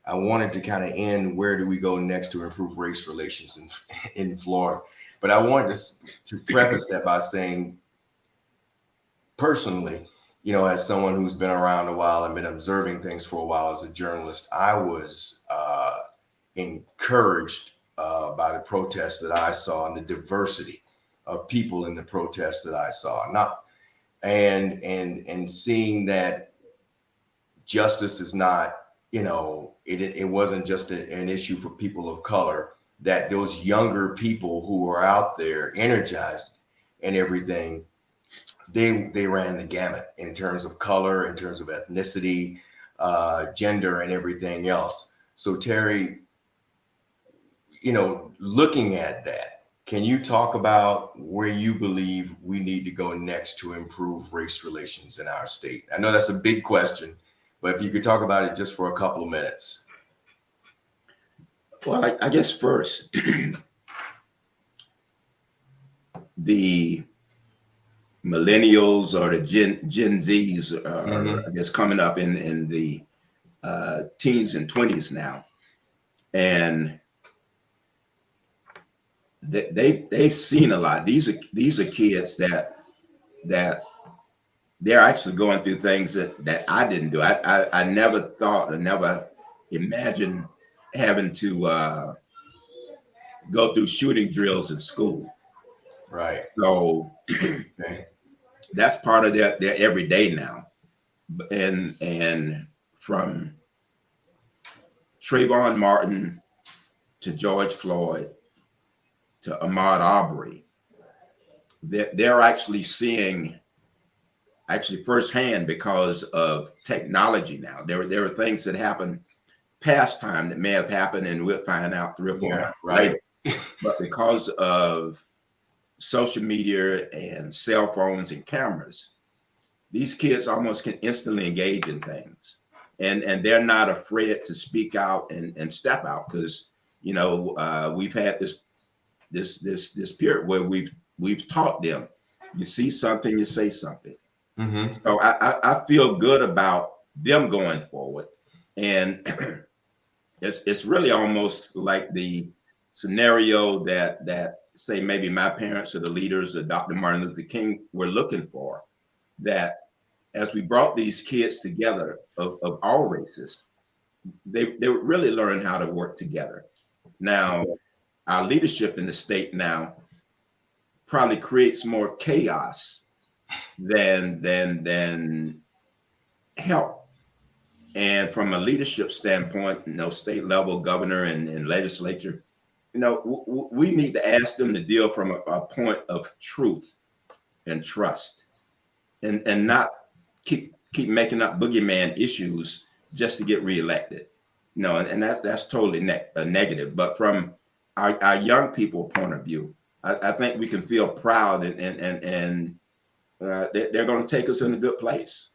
I wanted to kind of end where do we go next to improve race relations in Florida. But I wanted to preface that by saying, personally, as someone who's been around a while and been observing things for a while as a journalist, I was encouraged by the protests that I saw and the diversity of people in the protests that I saw. Not and seeing that justice is not, it wasn't just an issue for people of color, that those younger people who are out there energized and everything, they ran the gamut in terms of color, in terms of ethnicity, gender, and everything else. So Terry, looking at that, can you talk about where you believe we need to go next to improve race relations in our state? I know that's a big question, but if you could talk about it just for a couple of minutes. Well, I guess first, the millennials or the Gen Zs are, I guess, coming up in the teens and 20s now, and they've seen a lot. These are kids that they're actually going through things that I didn't do. I never thought, I never imagined having to go through shooting drills in school. Right. So Okay. that's part of their everyday now. And from Trayvon Martin to George Floyd to Ahmaud Arbery, they're actually seeing firsthand because of technology now. There are things that happen past time that may have happened and we'll find out 3 or 4 months later. But because of social media and cell phones and cameras, these kids almost can instantly engage in things. And they're not afraid to speak out and step out because, we've had this period where we've taught them, you see something, you say something. Mm-hmm. So I feel good about them going forward. And it's really almost like the scenario that say maybe my parents or the leaders of Dr. Martin Luther King were looking for, that as we brought these kids together of all races, they would really learn how to work together. Now, our leadership in the state now probably creates more chaos than help. And from a leadership standpoint, state level governor and legislature, we need to ask them to deal from a point of truth and trust, and not keep making up boogeyman issues just to get reelected. And that's totally negative. But from our young people point of view, I think we can feel proud and they're going to take us in a good place.